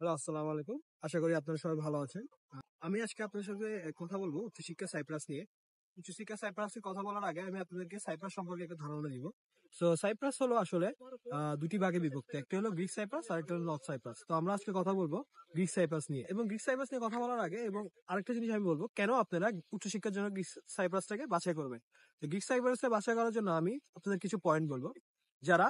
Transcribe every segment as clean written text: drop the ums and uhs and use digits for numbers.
Hello, আসসালামু আলাইকুম। আশা করি আপনারা সবাই ভালো আছেন। আমি আজকে আপনাদের সাথে কথা বলবো উচ্চশিক্ষা সাইপ্রাস নিয়ে। উচ্চশিক্ষা সাইপ্রাসে কথা বলার আগে আমি আপনাদেরকে সাইপ্রাস সম্পর্কে একটা ধারণা দিব। সাইপ্রাস হলো আসলে দুটি ভাগে বিভক্ত। একটা হলো গ্রিক সাইপ্রাস আর একটা হলো নর্থ সাইপ্রাস। তো আমরা আজকে কথা বলবো গ্রিক সাইপ্রাস নিয়ে। এবং গ্রিক সাইপ্রাস নিয়ে কথা বলার আগে এবং আরেকটা জিনিস আমি বলবো কেন আপনারা উচ্চশিক্ষার জন্য গ্রিক সাইপ্রাসটাকে বাছাই করবেন। তো গ্রিক সাইপ্রাসটা বাছাই করার জন্য আমি আপনাদের কিছু পয়েন্ট বলবো। যারা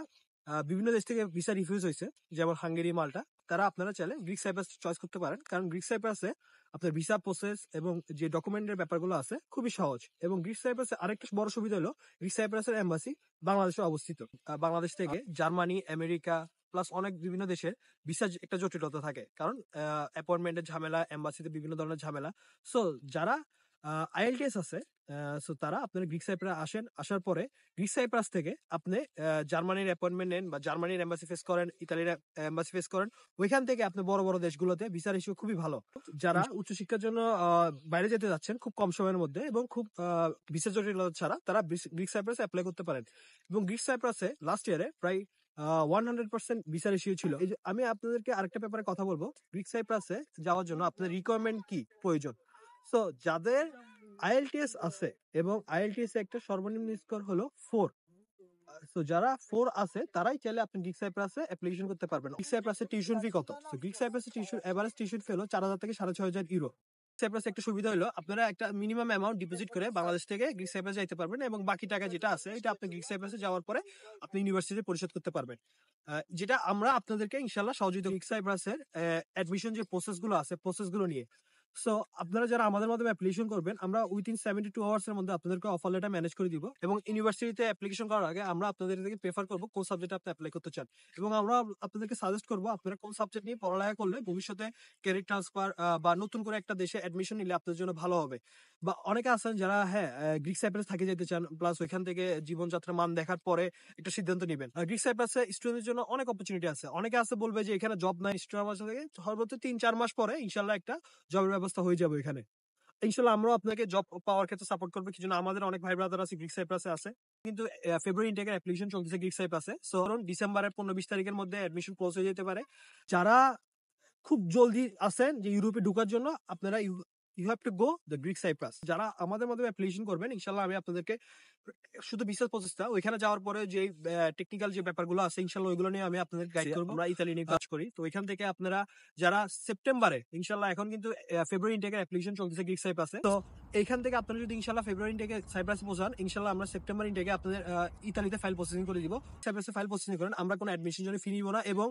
বিভিন্ন দেশ থেকে ভিসা রিফিউজ হয়েছে, যেমন হাঙ্গেরি, মাল্টা, তারা আপনারা চাইলে গ্রিক সাইপ্রাস চয়েস করতে পারেন। কারণ গ্রিক সাইপ্রাসে আপনার ভিসা প্রসেস এবং যে ডকুমেন্টের ব্যাপারগুলো আছে খুবই সহজ। এবং গ্রিক সাইপ্রাসে আরেকটা বড় সুবিধা হলো গ্রিক সাইপ্রাসের এম্বাসি বাংলাদেশে অবস্থিত। বাংলাদেশ থেকে জার্মানি, আমেরিকা প্লাস অনেক বিভিন্ন দেশের ভিসা একটা জটিলতা থাকে, কারণ অ্যাপয়েন্টমেন্টের ঝামেলা, এম্বাসিতে বিভিন্ন ধরনের ঝামেলা। সো যারা আইএলটিএস আছে, তারা আপনার গ্রিক সাইপ্রাস আসার পরে গ্রিক সাইপ্রাস থেকে আপনি জার্মানির অ্যাপয়েন্টমেন্ট নেন বা জার্মানির এম্বাসি ফেস করেন, ইতালির এম্বাসি ফেস করেন। ওইখান থেকে আপনি বড় বড় দেশগুলোতে ভিসার ইস্যু খুবই ভালো। যারা উচ্চশিক্ষার জন্য বাইরে যেতে যাচ্ছেন খুব কম সময়ের মধ্যে এবং খুব ভিসা জটিলতা ছাড়া, তারা গ্রিক সাইপ্রাসে অ্যাপ্লাই করতে পারেন। এবং গ্রিক সাইপ্রাসে লাস্ট ইয়ারে প্রায় 100% ভিসার ইস্যু ছিল। আমি আপনাদেরকে আরেকটা ব্যাপারে কথা বলবো। গ্রিক সাইপ্রাসে যাওয়ার জন্য আপনার রিকোয়ারমেন্ট কি প্রয়োজন। যাদের আইএলটিএস আছে এবং আইএলটিএস একটা সর্বনিম্ন স্কোর হলো 4। যারা 4 আছে তারাই চাইলে আপনি গ্রিক সাইপ্রাসে অ্যাপ্লিকেশন করতে পারবেন। গ্রিক সাইপ্রাসের টিউশন ফি কত? গ্রিক সাইপ্রাসের এভারেজ টিউশন ফি হলো 4000 থেকে 6500 ইউরো। সাইপ্রাসে একটা সুবিধা হলো আপনারা একটা মিনিমাম অ্যামাউন্ট ডিপোজিট করে বাংলাদেশ থেকে গ্রিক সাইপ্রাস যাইতে পারবেন এবং বাকি টাকা যেটা আছে এটা আপনি গ্রিক সাইপ্রাসে যাওয়ার পরে আপনি ইউনিভার্সিটিতে পরিশোধ করতে পারবেন। যেটা আমরা আপনাদেরকে ইনশাআল্লাহ সহযোগিতা গ্রিক সাইপ্রাসের অ্যাডমিশন যে প্রসেসগুলো আছে প্রসেসগুলো নিয়ে। আপনারা যারা আমাদের মাধ্যমে অ্যাপ্লিকেশন করবেন, আমরা উইথিন 72 আওয়ার্স এর মধ্যে আপনাদেরকে অফার লেটার ম্যানেজ করে দিব। এবং ইউনিভার্সিটিতে অ্যাপ্লিকেশন করার আগে আমরা আপনাদেরকে প্রেফার করব কোন সাবজেক্টে আপনি অ্যাপ্লাই করতে চান। এবং আমরা আপনাদেরকে সাজেস্ট করব আপনারা কোন সাবজেক্ট নিয়ে পড়ালেখা করলে ভবিষ্যতে ক্যারিয়ার ট্রান্সফার বা নতুন করে একটা দেশে অ্যাডমিশন নিলে আপনাদের জন্য ভালো হবে। বা অনেকে আছেন যারা গ্রিক সাইপ্রাস থাকে যেতে চান, প্লাস ওইখান থেকে জীবনযাত্রার মান দেখার পরে একটা সিদ্ধান্ত নেবেন। গ্রিক সাইপ্রাসে স্টুডেন্টের জন্য অনেক অপরচুনিটি আছে। অনেকে আছে বলবে যে এখানে জব নাই, স্টুডেন্ট থেকে সর্বোচ্চ 3-4 মাস পরে ইনশাল্লাহ একটা জবের ব্যবস্থা হয়ে যাবে এখানে। ইনশাল্লাহ আমরাও আপনাকে জব পাওয়ার ক্ষেত্রে সাপোর্ট করবো। কি জন্য আমাদের অনেক ভাই ব্রাদার আছে গ্রিক সাইপ্রাসে আছে, কিন্তু ফেব্রুয়ারি ইনটেকের অ্যাপ্লিকেশন চলতেছে গ্রিক সাইপ্রাসে। ডিসেম্বরের 15-20 তারিখের মধ্যে অ্যাডমিশন ক্লোজ হয়ে যেতে পারে। যারা খুব জলদি আছেন যে ইউরোপে ঢোকার জন্য, আপনারা you have to go the Greek Cyprus. যারা আমাদের মাধ্যমে অ্যাপ্লিকেশন করবেন ইনশাল্লাহ আমি আপনাদেরকে শুধু বিশেষ প্রচেষ্টা, ওইখানে যাওয়ার পরে যে টেকনিক্যাল যে ব্যাপারগুলো আছে ইনশাল্লাহ ওইগুলো নিয়ে আমি আপনাদের গাইড করবো। আমরা ইতালি নিয়ে কাজ করি। তো ওইখান থেকে আপনারা যারা সেপ্টেম্বরে ইনশাল্লাহ, এখন কিন্তু ফেব্রুয়ারি ইনটেকের অ্যাপ্লিকেশন চলতেছে গ্রিক সাইপ্রাসে। তো এইখান থেকে আপনারা যদি ইনশাল্লাহ ফেব্রুয়ারি ইনটেকে সাইপ্রাসে পৌঁছান, ইনশাল্লাহ আমরা সেপ্টেম্বর ইনটেকে আপনাদের ইতালিতে ফাইল প্রসেসিং করে দিব। সাইপ্রাসে ফাইল প্রসেসিং করেন, আমরা কোনো অ্যাডমিশন জন্য ফি নিব না এবং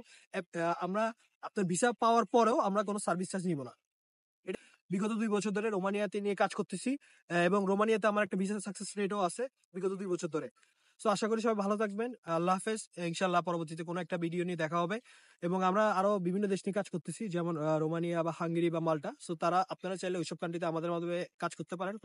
আমরা আপনার ভিসা পাওয়ার পরেও আমরা কোনো সার্ভিস চার্জ নিব না। বিগত 2 বছর ধরে রোমানিয়াতে নিয়ে কাজ করতেছি এবং রোমানিয়াতে আমার একটা ভিসা সাকসেস রেটও আছে বিগত 2 বছর ধরে। আশা করি সবাই ভালো থাকবেন। আল্লাহ হাফেজ। ইনশাআল্লাহ পরবর্তীতে কোনো একটা ভিডিও নিয়ে দেখা হবে। এবং আমরা আরো বিভিন্ন দেশ নিয়ে কাজ করতেছি, যেমন রোমানিয়া বা হাঙ্গেরি বা মাল্টা। আপনারা চাইলে ওইসব কান্ট্রিতে আমাদের মাধ্যমে কাজ করতে পারেন।